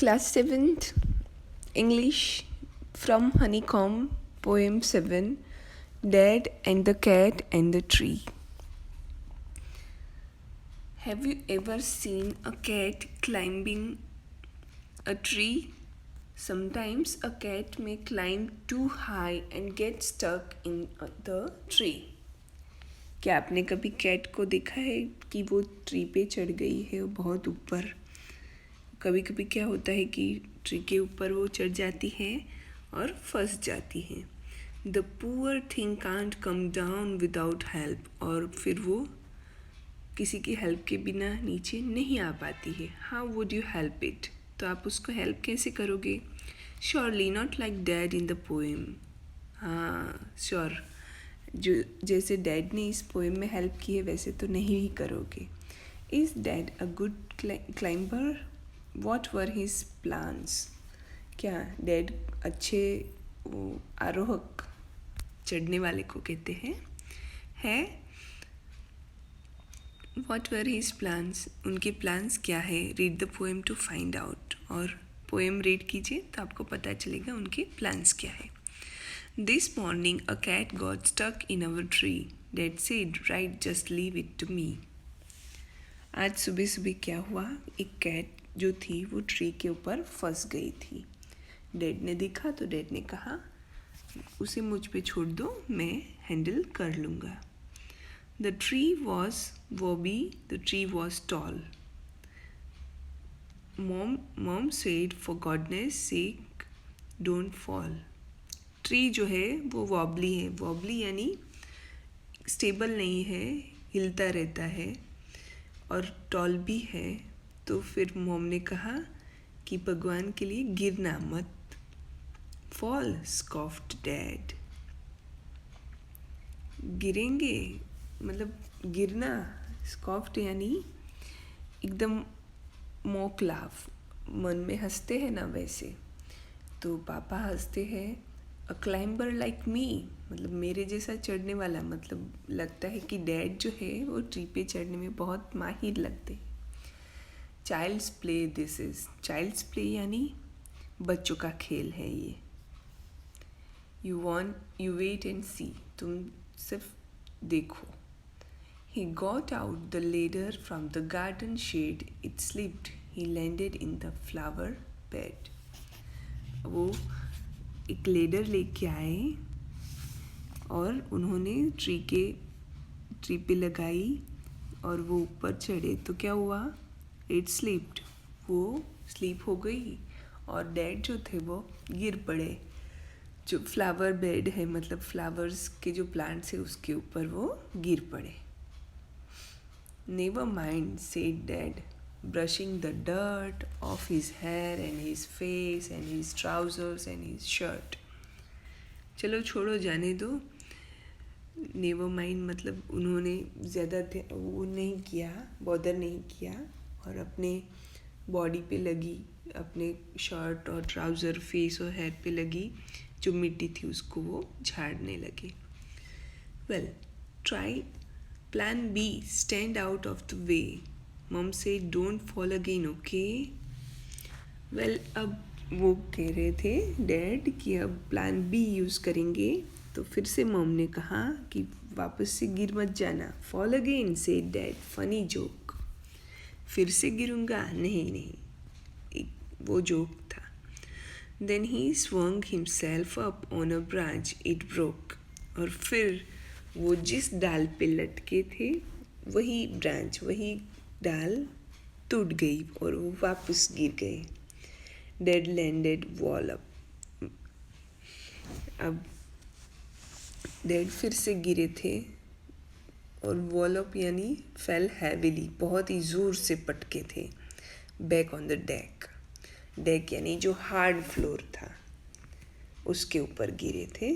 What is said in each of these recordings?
Class 7th English from Honeycomb, Poem 7 Dad and the Cat and the Tree. Have you ever seen a cat climbing a tree? Sometimes a cat may climb too high and get stuck in the tree. क्या आपने कभी cat को देखा है कि वो tree पे चढ़ गई है बहुत ऊपर? कभी कभी क्या होता है कि ट्री के ऊपर वो चढ़ जाती है और फंस जाती है. The poor thing can't come down without help. और फिर वो किसी की हेल्प के बिना नीचे नहीं आ पाती है. How would you help it? तो आप उसको हेल्प कैसे करोगे? Surely not like dad in the poem. हाँ श्योर, जो जैसे डैड ने इस पोएम में हेल्प की है वैसे तो नहीं ही करोगे. Is dad a good climber? What were his plans? क्या डैड अच्छे आरोहक, चढ़ने वाले को कहते हैं, है? What were his plans? उनके प्लान्स क्या है? Read the poem to find out. और पोएम रीड कीजिए तो आपको पता चलेगा उनके प्लान्स क्या है. This morning a cat got stuck in our tree. Dad said, right, just leave it to me. आज सुबह सुबह क्या हुआ? एक कैट जो थी वो ट्री के ऊपर फंस गई थी. डैड ने देखा तो डैड ने कहा उसे मुझ पे छोड़ दो, मैं हैंडल कर लूँगा. The tree was wobbly, the tree was tall. Mom said, for goodness sake, don't fall. Tree जो है वो वॉबली है. वॉबली यानी स्टेबल नहीं है, हिलता रहता है, और टॉल भी है. तो फिर मॉम ने कहा कि भगवान के लिए गिरना मत. Fall, scoffed dad. गिरेंगे मतलब गिरना. स्कॉफ्ड यानी एकदम मॉक लाफ, मन में हंसते हैं ना वैसे. तो पापा हंसते हैं. अ क्लाइंबर लाइक मी मतलब मेरे जैसा चढ़ने वाला. मतलब लगता है कि डैड जो है वो ट्री पे चढ़ने में बहुत माहिर लगते. Child's play this is. Child's play यानी बच्चों का खेल है ये. You wait and see. तुम सिर्फ देखो. He got out the ladder from the garden shed. It slipped. He landed in the flower bed. वो एक लेडर लेके आए और उन्होंने ट्री पे लगाई और वो ऊपर चढ़े. तो क्या हुआ? It slept. वो स्लीप हो गई और डैड जो थे वो गिर पड़े. जो फ्लावर बेड है मतलब फ्लावर्स के जो प्लांट्स है उसके ऊपर वो गिर पड़े. Never mind said dad, brushing the dirt off his hair and his face and his trousers and his shirt. चलो छोड़ो, जाने दो. नेवर माइंड मतलब उन्होंने ज़्यादा वो नहीं किया, बॉदर नहीं किया, और अपने बॉडी पे लगी, अपने शर्ट और ट्राउज़र, फेस और हेयर पे लगी जो मिट्टी थी उसको वो झाड़ने लगे. Well, try plan B, stand out of the way. Mom says don't fall again, okay. Well, अब वो कह रहे थे डैड कि अब प्लान बी यूज़ करेंगे. तो फिर से मॉम ने कहा कि वापस से गिर मत जाना. Fall again said dad, funny joke. फिर से गिरूंगा? नहीं, वो जोक था. Then he swung himself up on a branch. It broke. और फिर वो जिस डाल पे लटके थे वही ब्रांच, वही डाल टूट गई और वो वापस गिर गए. Dad landed wallop. अब डेड फिर से गिरे थे और वॉल अप यानी फेल हैविली, बहुत ही ज़ोर से पटके थे. Back on the deck. Deck यानी जो हार्ड फ्लोर था उसके ऊपर गिरे थे.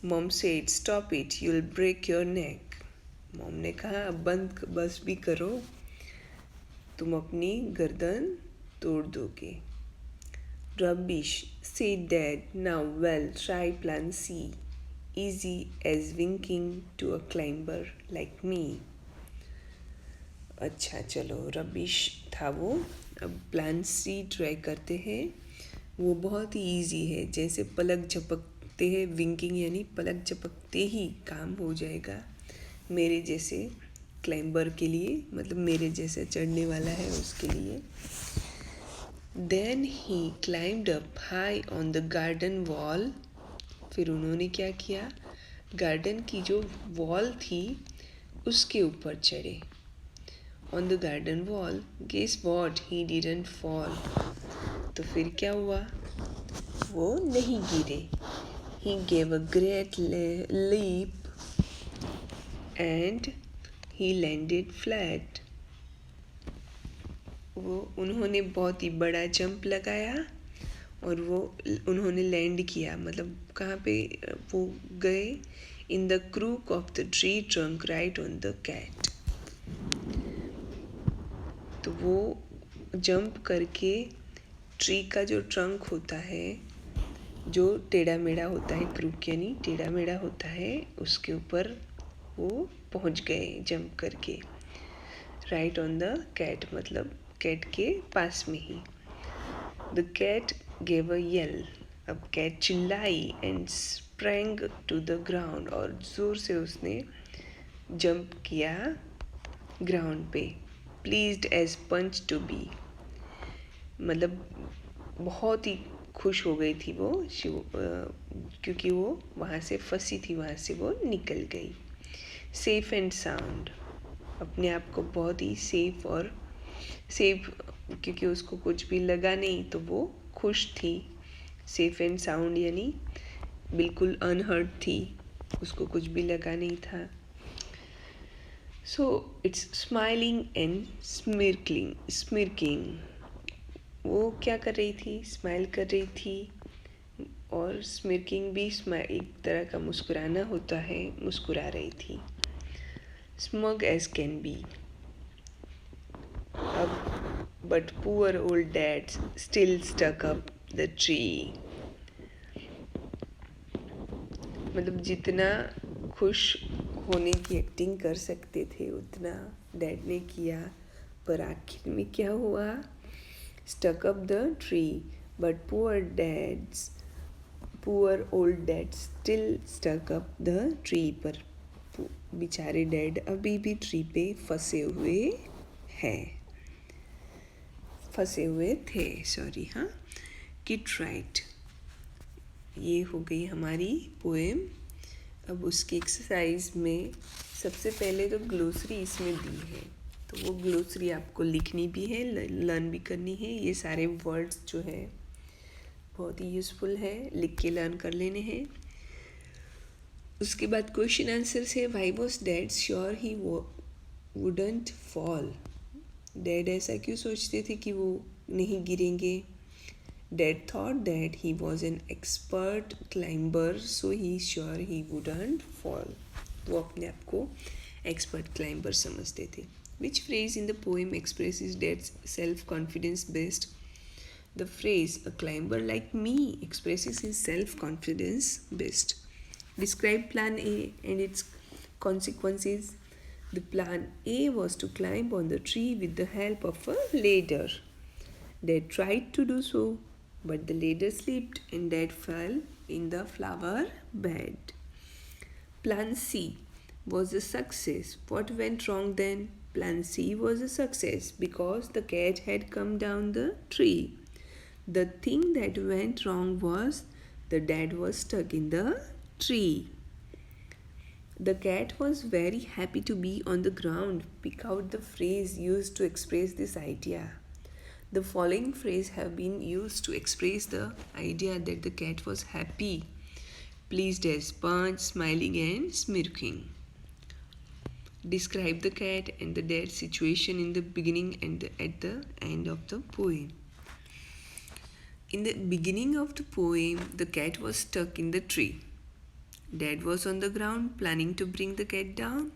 Mom said stop it, you will break your neck. Mom ने कहा अब बस भी करो, तुम अपनी गर्दन तोड़ दोगे. Rubbish said dad. Now well, try plan C. easy as winking to a climber like me. अच्छा चलो, रबिश था वो. अब प्लान सी ट्राई करते हैं। वो बहुत ही ईजी है, जैसे पलक झपकते हैं, विंकिंग यानी पलक झपकते ही काम हो जाएगा मेरे जैसे क्लाइंबर के लिए, मतलब मेरे जैसे चढ़ने वाला है उसके लिए। Then he climbed up high on the garden wall. फिर उन्होंने क्या किया, गार्डन की जो वॉल थी उसके ऊपर चढ़े। On the garden wall, guess what, he didn't fall. तो फिर क्या हुआ, वो नहीं गिरे। He gave a great leap and he landed flat. वो उन्होंने बहुत ही बड़ा जंप लगाया और वो उन्होंने लैंड किया, मतलब कहाँ पे वो गए, in the crook of the tree trunk right on the cat. तो वो जंप करके ट्री का जो ट्रंक होता है, जो टेढ़ा मेढ़ा होता है, क्रूक यानी टेढ़ा मेढ़ा होता है, उसके ऊपर वो पहुंच गए जंप करके। राइट ऑन द कैट मतलब कैट के पास में ही। The cat gave a yell. अब कैट चिल्लाई and sprang to the ground, और जोर से उसने जंप किया ग्राउंड पे। Pleased as punch to be, मतलब बहुत ही खुश हो गई थी वो क्योंकि वो वहाँ से फंसी थी, वहाँ से वो निकल गई। सेफ एंड साउंड, अपने आप को बहुत ही सेफ और सेफ, क्योंकि उसको कुछ भी लगा नहीं तो वो खुश थी। सेफ एंड साउंड यानी बिल्कुल अनहर्ट थी, उसको कुछ भी लगा नहीं था। So it's smiling and smirking. वो क्या कर रही थी, स्माइल कर रही थी, और स्मिर्किंग भी एक तरह का मुस्कुराना होता है, मुस्कुरा रही थी। Smug as can be. अब but poor old dad still stuck up the tree. मतलब जितना खुश होने की एक्टिंग कर सकते थे उतना डैड ने किया, पर आखिर में क्या हुआ, stuck up the tree, but poor old dad still stuck up the tree. पर बेचारे डैड अभी भी ट्री पे फंसे हुए थे, सॉरी। हाँ, किट राइट। ये हो गई हमारी पोएम। अब उसकी एक्सरसाइज में सबसे पहले तो ग्लोसरी इसमें दी है, तो वो ग्लोसरी आपको लिखनी भी है, लर्न भी करनी है। ये सारे वर्ड्स जो है बहुत ही यूज़फुल है, लिख के लर्न कर लेने हैं। उसके बाद क्वेश्चन आंसर से, why was dad sure he wouldn't fall. Dad ऐसा क्यों सोचते थे कि वो नहीं गिरेंगे। Dad thought that he was an expert climber, so he sure he wouldn't fall. वो अपने आप को expert climber समझते थे. Which phrase in the poem expresses Dad's self-confidence best? The phrase "a climber like me" expresses his self-confidence best. Describe Plan A and its consequences. The plan A was to climb on the tree with the help of a ladder. Dad tried to do so, but the ladder slipped and Dad fell in the flower bed. Plan C was a success. What went wrong then? Plan C was a success because the cat had come down the tree. The thing that went wrong was the dad was stuck in the tree. The cat was very happy to be on the ground. Pick out the phrase used to express this idea. The following phrases have been used to express the idea that the cat was happy, pleased as punch, smiling and smirking. Describe the cat and the dad's situation in the beginning and at the end of the poem. In the beginning of the poem, the cat was stuck in the tree. Dad was on the ground planning to bring the cat down.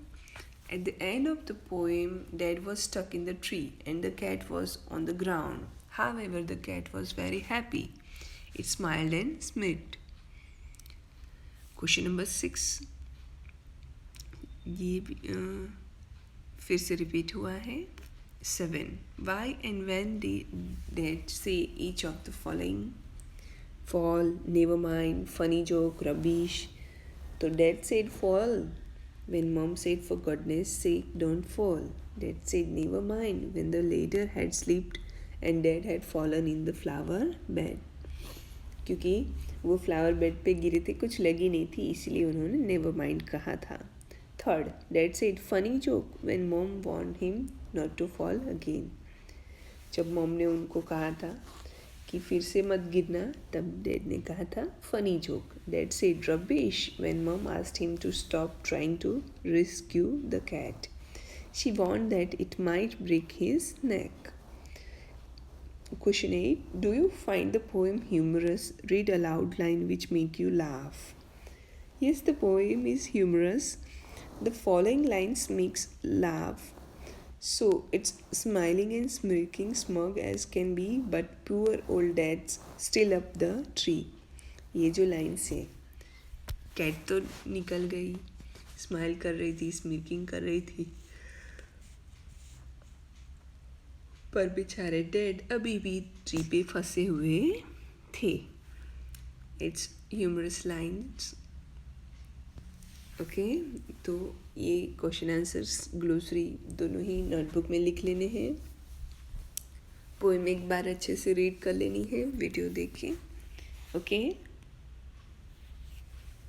At the end of the poem, Dad was stuck in the tree and the cat was on the ground. However, the cat was very happy. It smiled and smirked. Question number 6. ये फिर से repeat हुआ है, 7. Why and when did Dad say each of the following? Fall, never mind, funny joke, rubbish. So Dad said fall. When Mom said for goodness sake don't fall. Dad said never mind when the ladder had slipped and Dad had fallen in the flower bed. क्योंकि वो flower bed पे गिरे थे, कुछ लगी नहीं थी, इसलिए उन्होंने नेवर माइंड कहा था. Third, dad said funny joke when mom warned him not to fall again. जब मॉम ने उनको कहा था कि फिर से मत गिरना, तब डैड ने कहा था funny joke. Dad said rubbish when mom asked him to stop trying to rescue the cat. She warned that it might break his neck. Question 8. Do you find the poem humorous? Read aloud line which make you laugh. Yes, the poem is humorous. The following lines makes laugh. So it's smiling and smirking, smug as can be, but poor old dad's still up the tree. ये जो lines है, cat तो निकल गई, smile कर रही थी, स्मिर्किंग कर रही थी, पर बेचारे डैड अभी भी ट्री पे फंसे हुए थे. It's humerus lines. ओके, तो ये क्वेश्चन आंसर्स ग्लोसरी दोनों ही नोटबुक में लिख लेने हैं. पोएम एक बार अच्छे से रीड कर लेनी है वीडियो देख के. ओके.